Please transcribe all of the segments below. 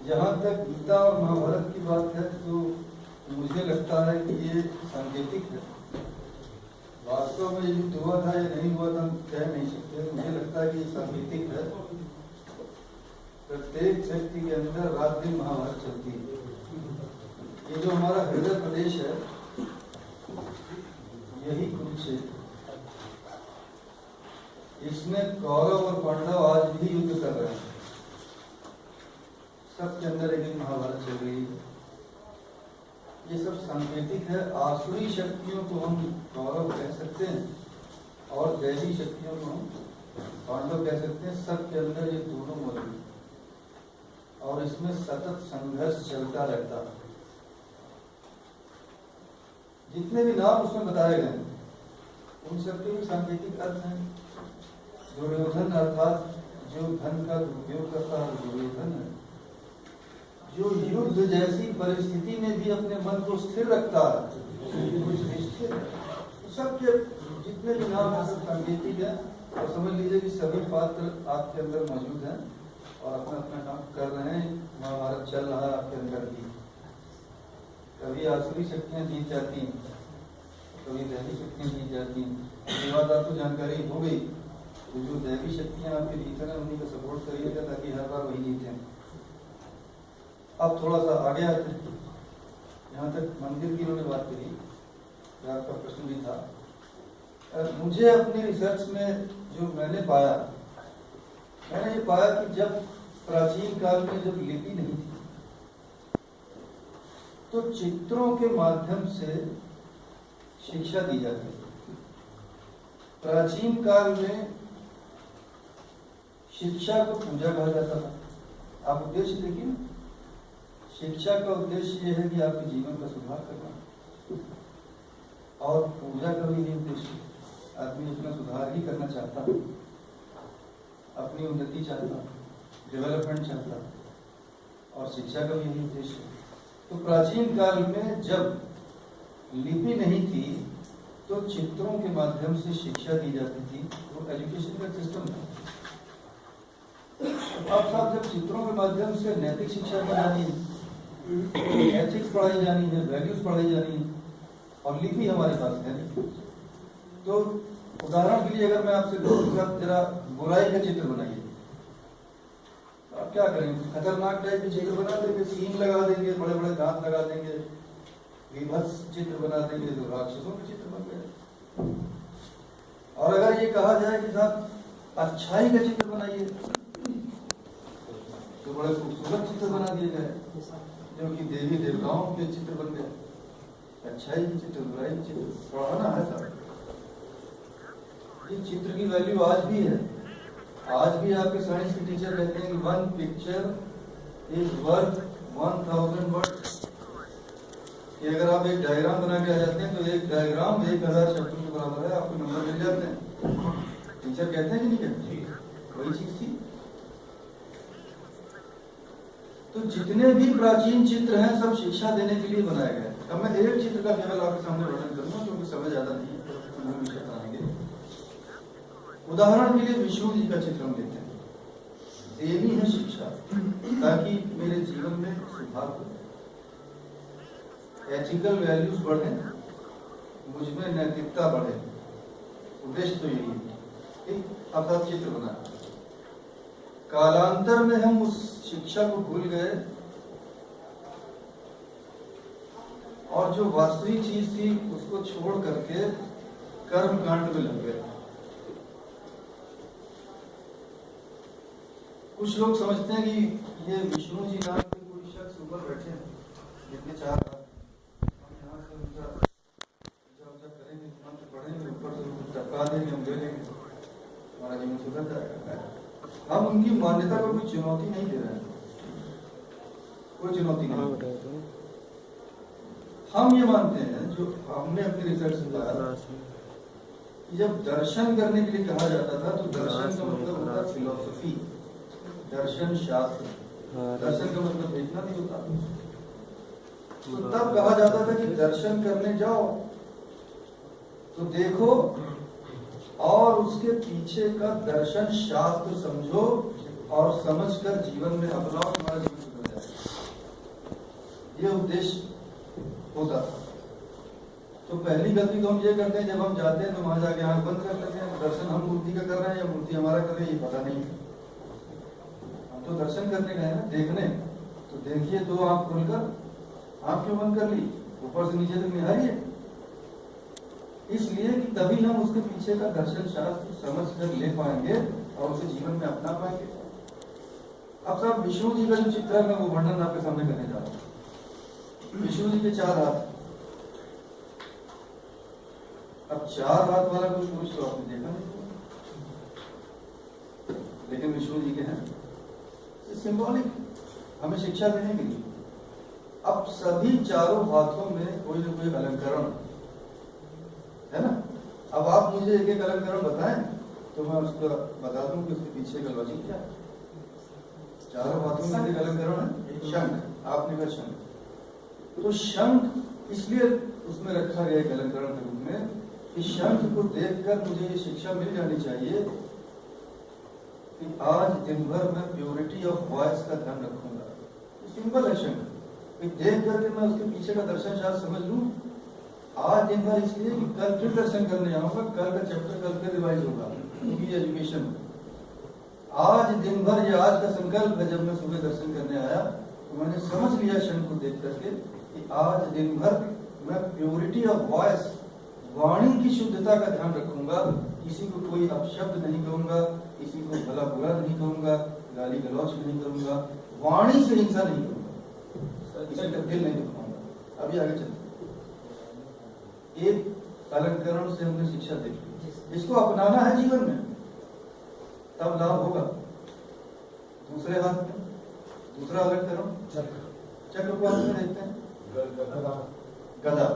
जहाँ तक गीता और महाभारत की बात है तो मुझे लगता है कि ये सांकेतिक है। वास्तव में युद्ध हुआ था या नहीं हुआ था हम कह नहीं सकते। मुझे लगता है कि ये सांकेतिक है। प्रत्येक व्यक्ति के अंदर रात दिन महाभारत चलती है। ये जो हमारा हृदय प्रदेश है यही कुरुक्षेत्र, इसमें कौरव और पांडव आज भी युद्ध कर रहे हैं। सबके अंदर एक एक महाभारत चल रही है। ये सब सांकेतिक है। आसुरी शक्तियों को हम कौरव कह सकते हैं और दैवी शक्तियों को हम पांडव कह सकते हैं। सबके अंदर ये दोनों मौजूद है और इसमें सतत संघर्ष चलता रहता है। जितने भी नाम उसमें बताए गए उन सबके भी सांकेतिक अर्थ हैं। दुर्योधन अर्थात जो धन का दुरुपयोग करता है दुर्योधन है। जो युद्ध जैसी परिस्थिति में भी अपने मन को स्थिर रखता है स्थिर है। तो सबके जितने भी नाम है सब सांकेतिक है और समझ लीजिए कि सभी पात्र आपके अंदर मौजूद हैं और अपना अपना काम कर रहे हैं। महाभारत चल रहा है आपके अंदर भी। कभी आसुरी शक्तियां जीत जाती हैं, कभी दैवी शक्तियां जीत जाती हैं। ये बात आपको जानकारी हो गई। तो जो दैवी शक्तियां आपके भीतर हैं उन्हीं को सपोर्ट करिएगा ताकि हर बार वही जीतें। अब थोड़ा सा आगे आते हैं। यहाँ तक मंदिर की उन्होंने बात करी, आपका प्रश्न भी था। मुझे अपनी रिसर्च में जो मैंने ये पाया कि जब प्राचीन काल में जब लिपि नहीं थी तो चित्रों के माध्यम से शिक्षा दी जाती थी। प्राचीन काल में शिक्षा को पूजा कहा जाता था। आप उद्देश्य देखिए, शिक्षा का उद्देश्य यह है कि आपके जीवन का सुधार करना और पूजा का भी यही उद्देश्य। आदमी अपना सुधार ही करना चाहता है, अपनी उन्नति चाहता, डेवलपमेंट चाहता और शिक्षा का भी यही उद्देश्य। तो प्राचीन काल में जब लिपि नहीं थी तो चित्रों के माध्यम से शिक्षा दी जाती थी। वो एजुकेशन का सिस्टम था। अब साहब जब चित्रों के माध्यम से नैतिक शिक्षा दी जानी है, एथिक्स पढ़ाई जानी है, वैल्यूज पढ़ाई जानी है और लिपि हमारे पास है। तो उदाहरण के लिए अगर मैं आपसे कहूँ जरा बुराई का चित्र बनाइए, आप क्या करेंगे? खतरनाक टाइप के चित्र बना देंगे, सींग लगा देंगे, बड़े बड़े दांत लगा देंगे, विभत्स चित्र बना देंगे तो राक्षसों के चित्र बन गए। और अगर ये कहा जाए कि साहब अच्छाई का चित्र बनाइए तो बड़े खूबसूरत चित्र बना दिए गए जो कि देवी देवताओं के चित्र बन गए। अच्छाई के चित्र, बुराई के चित्र पढ़ाना है साहब। ये चित्र की वैल्यू आज भी है। आज भी आपके साइंस के टीचर कहते हैं कि 1 पिक्चर इज वर्थ 1000 वर्ड्स। कि अगर आप एक डायग्राम बना के आ जाते हैं तो एक डायग्राम 1000 शब्दों के बराबर है, आपको नंबर मिल जाते हैं। टीचर कहते हैं कि नहीं कहते? वही चीज थी। तो जितने भी प्राचीन चित्र हैं सब शिक्षा देने के लिए बनाए गए। अब मैं एक चित्र का केवल आपके सामने वर्णन करूंगा क्योंकि समय ज्यादा नहीं है। उदाहरण के लिए विष्णु जी का चित्र हम लेते हैं। देनी है शिक्षा ताकि मेरे जीवन में सुधार हो, एथिकल वैल्यूज बढ़े, मुझमें नैतिकता बढ़े। उद्देश्य तो यही है। ठीक, अब आप चित्र बना। कालांतर में हम उस शिक्षा को भूल गए और जो वास्तविक चीज थी उसको छोड़ करके कर्म कांड में लग गए। कुछ लोग समझते हैं कि ये विष्णु जी नाम के कोई शख्स ऊपर बैठे हैं, जितने चार हम यहाँ से उनका पूजा करेंगे, मंत्र पढ़ेंगे, ऊपर से टपका देंगे, हम ले लेंगे, हमारा जीवन सुधर जाएगा। हम उनकी मान्यता को कोई चुनौती नहीं दे रहे हैं, कोई चुनौती नहीं। हम ये मानते हैं, जो हमने अपनी रिसर्च में पाया, जब दर्शन करने के लिए कहा जाता था तो दर्शन का मतलब होता है फिलॉसफी, दर्शन शास्त्र। दर्शन का मतलब देखना नहीं होता। तो तब कहा जाता था कि दर्शन करने जाओ तो देखो और उसके पीछे का दर्शन शास्त्र समझो और समझकर जीवन में अपनाओ, तुम्हारा जीवन सुधर जाएगा। उद्देश्य होता था। तो पहली गलती तो हम ये करते हैं, जब हम जाते हैं तो वहां जाके आंख बंद कर लेते हैं। दर्शन हम मूर्ति का कर रहे हैं या मूर्ति हमारा कर रही है, ये पता नहीं है। हम तो दर्शन करने गए ना, देखने। तो देखिए, दो आंख खोलकर आंख क्यों बंद कर ली? ऊपर से नीचे तक निहारिए। इसलिए कि तभी हम उसके पीछे का दर्शन शास्त्र समझ कर ले पाएंगे और उसे जीवन में अपना पाएंगे। अब साहब, विष्णु जी का जो चित्र है, मैं वो वर्णन आपके सामने करने जा रहा हूँ। विष्णु जी के 4 हाथ। अब 4 हाथ वाला कोई पुरुष तो आपने देखा नहीं, लेकिन विष्णु जी के हैं। सिंबॉलिक हमें शिक्षा देने के लिए। अब सभी चारों हाथों में कोई न कोई अलंकरण है ना। अब आप मुझे एक एक अलंकरण बताएं तो मैं उसका बता दूं कि उसके पीछे का लॉजिक क्या है। चारों हाथों में एक अलंकरण है, शंख। आपने कहा शंख, तो शंख इसलिए उसमें रखा गया एक अलंकरण के रूप में कि शंख को देखकर मुझे ये शिक्षा मिल जानी चाहिए कि आज दिन भर मैं प्योरिटी ऑफ वॉइस का ध्यान रखूंगा। सिंपल है शंख, देख करके मैं उसके पीछे का दर्शन शास्त्र समझ लूं। आज दिन भर इसलिए कि कल फिर दर्शन करने आऊंगा, कल का चैप्टर कल फिर रिवाइज होगा, क्योंकि एजुकेशन। आज दिन भर, ये आज का संकल्प है। जब मैं सुबह दर्शन करने आया तो मैंने समझ लिया क्षण को देख करके कि आज दिन भर मैं प्योरिटी ऑफ वॉइस, वाणी की शुद्धता का ध्यान रखूंगा। किसी को कोई अपशब्द नहीं कहूंगा, किसी को भला बुरा नहीं कहूंगा, गाली गलौज नहीं करूंगा, वाणी से हिंसा नहीं करूंगा, किसी का दिल नहीं दुखाऊंगा। अभी आगे चलते, एक अलंकरण से हमने शिक्षा देखी, इसको अपनाना है जीवन में, तब लाभ होगा। दूसरे हाथ में दूसरा अलंकरण चक्र को हम देखते हैं, गदा।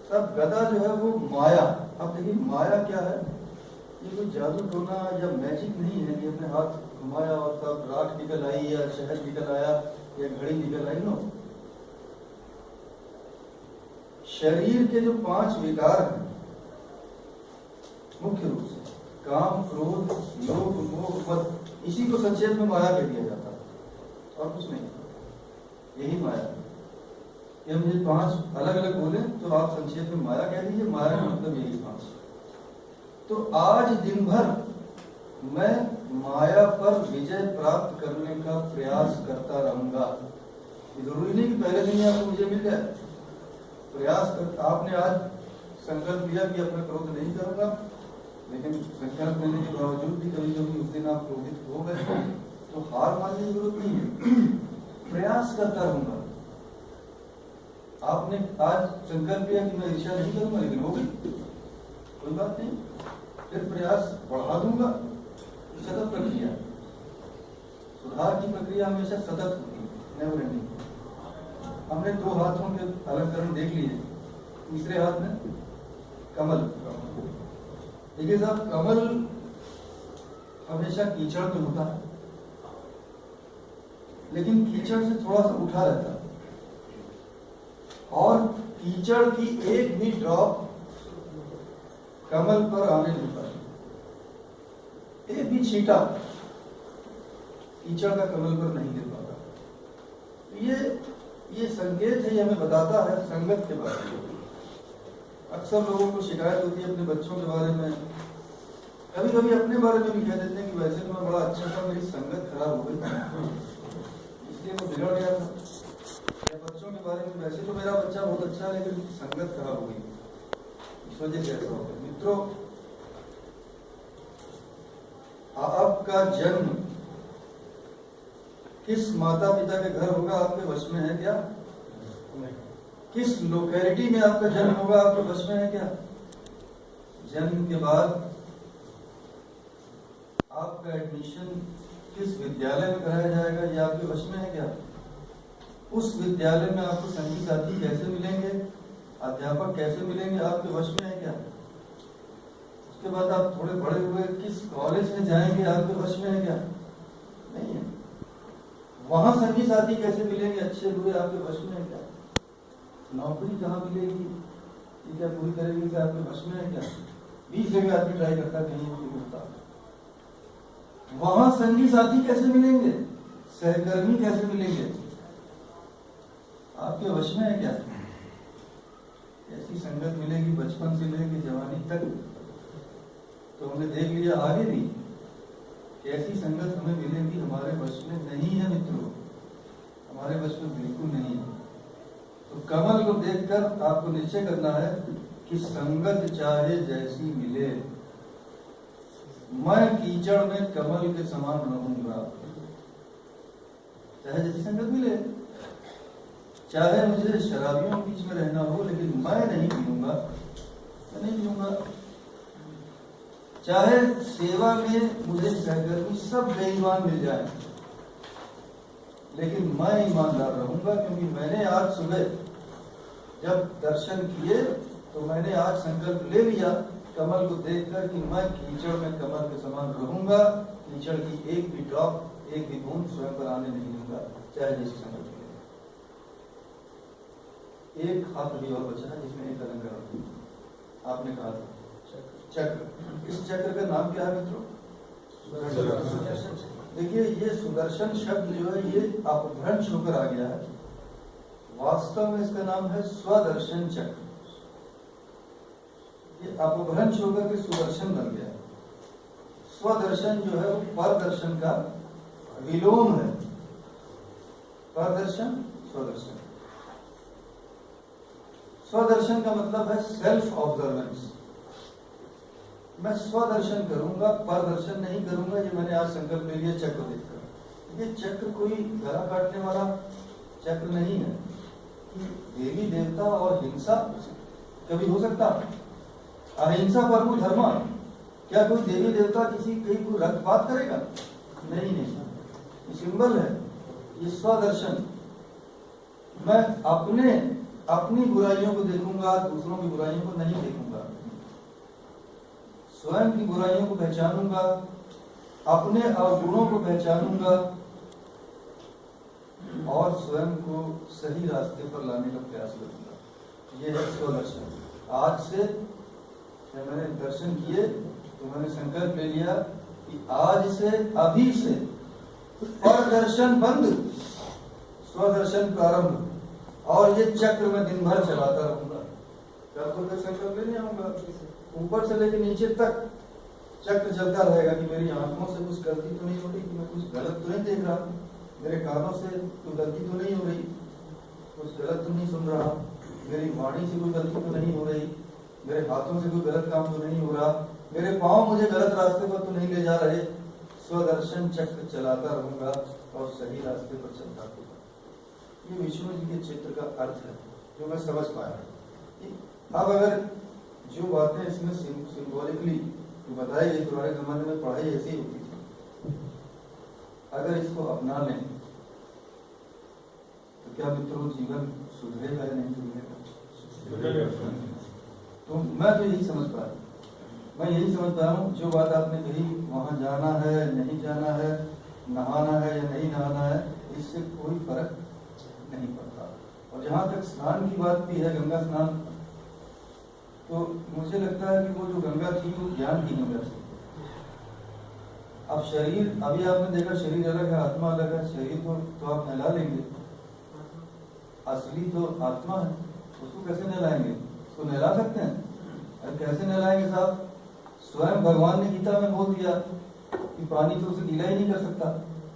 सब गदा जो है वो माया। अब देखिए माया क्या है, ये कोई जादू टोना या मैजिक नहीं है कि अपने हाथ घुमाया और तब राख निकल आई या शहद निकल आया या घड़ी निकल आई। नो, शरीर के जो 5 विकार हैं मुख्य रूप से, काम, क्रोध, लोभ, मोह, मद, इसी को संक्षेप में माया कह दिया जाता है और कुछ नहीं, यही माया है। ये हम ये 5 अलग अलग बोले तो आप संक्षेप में माया कह दीजिए, माया का मतलब यही 5। तो आज दिन भर मैं माया पर विजय प्राप्त करने का प्रयास करता रहूंगा। जरूरी नहीं कि पहले दिन ही आपको विजय मिल जाए, प्रयास कर। आपने आज संकल्प लिया कि अपना क्रोध नहीं करूंगा, लेकिन संकल्प लेने के बावजूद भी कभी कभी उस दिन आप क्रोधित हो गए तो हार मानने की जरूरत नहीं है, प्रयास करता रहूंगा। आपने आज संकल्प लिया कि मैं ईर्ष्या नहीं करूंगा, लेकिन हो गई, कोई बात नहीं, फिर प्रयास बढ़ा दूंगा। सतत प्रक्रिया, सुधार की प्रक्रिया हमेशा सतत होती है, नेवर एंडिंग। हमने 2 हाथों के अलंकरण देख लिए। तीसरे हाथ में कमल। देखिए साहब, कमल हमेशा कीचड़ में होता है, लेकिन कीचड़ से थोड़ा सा उठा रहता है और कीचड़ की एक भी ड्रॉप कमल पर आने नहीं पाती, एक भी छींटा कीचड़ का कमल पर नहीं गिर पाता। ये संकेत है, ये हमें बताता है संगत के बारे में। अक्सर लोगों को शिकायत होती है अपने बच्चों के बारे में, कभी कभी अपने बारे में भी कह देते हैं कि वैसे तो मैं बड़ा अच्छा था, मेरी संगत खराब हो गई इसलिए मैं बिगड़ गया था। या बच्चों के बारे में, वैसे तो मेरा बच्चा बहुत अच्छा है लेकिन संगत खराब हो गई, इस वजह से ऐसा हो गया। मित्रों, आपका जन्म किस माता पिता के घर होगा आपके वश में है क्या? किस लोकेलिटी में आपका जन्म होगा आपके वश में है क्या? जन्म के बाद आपका एडमिशन किस विद्यालय में कराया जाएगा ये आपके वश में है क्या? उस विद्यालय में आपको संगी साथी कैसे मिलेंगे, अध्यापक कैसे मिलेंगे, आपके वश में है क्या? उसके बाद आप थोड़े बड़े हुए किस कॉलेज में जाएंगे आपके वश में है क्या? नहीं है। वहां संगी साथी कैसे मिलेंगे, अच्छे हुए, आपके वश में है क्या? नौकरी कहाँ मिलेगी, ये क्या पूरी तरीके से आपके वश में है क्या? 20 जगह आदमी ट्राई करता है, कहीं नहीं मिलता। वहां संगी साथी कैसे मिलेंगे, सहकर्मी कैसे मिलेंगे, आपके वश वश में है क्या? ऐसी संगत मिलेगी बचपन से लेकर जवानी तक, तो हमने देख लिया आगे भी। ऐसी संगत हमें मिलेगी हमारे वश में नहीं है मित्रों, हमारे वश में बिल्कुल नहीं है। तो कमल को देखकर आपको निश्चय करना है कि संगत चाहे जैसी मिले, मैं कीचड़ में कमल के समान रहूंगा। चाहे जैसी संगत मिले, चाहे मुझे शराबियों के बीच में रहना हो, लेकिन मैं नहीं पीऊंगा, मैं नहीं पीऊंगा। चाहे सेवा में मुझे सहकर्मी सब बेईमान मिल जाए, लेकिन मैं ईमानदार रहूंगा, क्योंकि मैंने आज सुबह जब दर्शन किए तो मैंने आज संकल्प ले लिया कमल को देखकर कि मैं कीचड़ में कमल के समान रहूंगा, कीचड़ की एक भी ड्रॉप, एक भी बूंद स्वयं पर आने नहीं दूंगा, चाहे जैसी संकल्प ले। एक हाथ अभी और बचा है जिसमें एक अलंकार आपने कहा था चक्र। इस चक्र का नाम क्या है मित्रों? देखिए ये सुदर्शन शब्द जो है ये अपभ्रंश होकर आ गया है, वास्तव में इसका नाम है स्वदर्शन चक्र। ये अपभ्रंश होकर के सुदर्शन बन गया। स्वदर्शन जो है वो परदर्शन का विलोम है। परदर्शन स्वदर्शन, स्वदर्शन का मतलब है सेल्फ ऑब्जर्वेंस। मैं स्वदर्शन करूंगा, परदर्शन नहीं करूंगा। ये मैंने आज संकल्प ले लिया चक्र देखकर। ये चक्र कोई गला काटने वाला चक्र नहीं है। देवी देवता और हिंसा कभी हो सकता? अहिंसा परमो धर्म। क्या कोई देवी देवता किसी कहीं को रक्तपात करेगा? नहीं नहीं, ये सिंबल है, ये स्वदर्शन। मैं अपनी बुराइयों को देखूंगा, दूसरों की बुराइयों को नहीं देखूंगा। स्वयं की बुराइयों को पहचानूंगा, अपने अवगुणों को पहचानूंगा और स्वयं को सही रास्ते पर लाने का प्रयास करूंगा। ये है स्वदर्शन। आज से जब मैंने दर्शन किए तो मैंने संकल्प ले लिया कि आज से, अभी से परदर्शन बंद, स्वदर्शन प्रारंभ। और ये चक्र में दिन भर चलाता रहूंगा। कल को तक संकल्प लेने आऊंगा, ऊपर से लेकर नीचे तक चक्र चलता रहेगा कि मेरी आंखों से कुछ गलती तो नहीं हो रही, कि मैं कुछ गलत तो नहीं देख रहा, मेरे कानों से कोई गलती तो नहीं हो रही, कुछ गलत तो नहीं सुन रहा, मेरी वाणी से कोई गलती तो नहीं हो रही, मेरे हाथों से कोई गलत काम तो नहीं हो रहा, मेरे पांव मुझे गलत रास्ते पर तो नहीं ले जा रहे। स्वदर्शन चक्र चलाता रहूंगा और सही रास्ते पर चलता रहूंगा। ये विष्णु जी के चित्र का अर्थ है जो मैं समझ पाया। अब अगर जो बातें इसमें सिंबॉलिकली बताई गई, पुराने जमाने में पढ़ाई ऐसी होती थी, अगर इसको अपना लें तो क्या मित्रों जीवन सुधरेगा या नहीं सुधरेगा? तो मैं तो यही समझ पाया, मैं यही समझ पाया हूँ। जो बात आपने कही, वहां जाना है नहीं जाना है, नहाना है या नहीं नहाना है, इससे कोई फर्क नहीं पड़ता। और जहां तक स्नान की बात भी है, गंगा स्नान, तो मुझे लगता है कि वो जो गंगा थी वो ज्ञान की गंगा थी। अब शरीर, अभी आपने देखा शरीर अलग है, आत्मा अलग है। शरीर को तो आप नहला लेंगे, असली तो आत्मा है, उसको कैसे नहलाएंगे? उसको नहला सकते हैं? अरे कैसे नहलाएंगे साहब? स्वयं भगवान ने गीता में बोल दिया कि पानी तो उसे गीला ही नहीं कर सकता,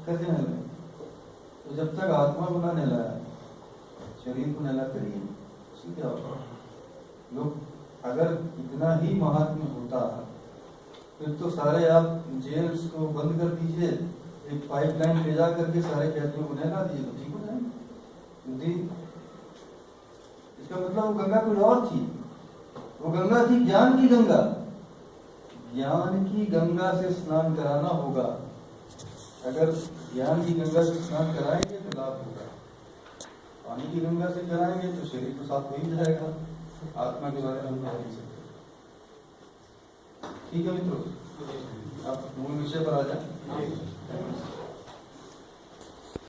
कैसे नहलाए? तो जब तक आत्मा को ना नहलाया, शरीर को नहलाते रहिए, उससे क्या होगा? लोग अगर इतना ही महात्म्य होता फिर तो सारे आप जेल्स को बंद कर दीजिए, एक पाइपलाइन ले जा करके सारे कैदियों को नहला दीजिए तो ठीक हो जाएंगे। इसका मतलब वो गंगा कोई और थी, वो गंगा थी ज्ञान की गंगा। ज्ञान की गंगा से स्नान कराना होगा। अगर ज्ञान की गंगा से स्नान कराएंगे तो लाभ होगा, पानी की गंगा से कराएंगे तो शरीर तो साफ हो ही जाएगा, आत्मा के बारे में हम कह नहीं सकते। ठीक है मित्रों, आप मूल विषय पर आ जाए।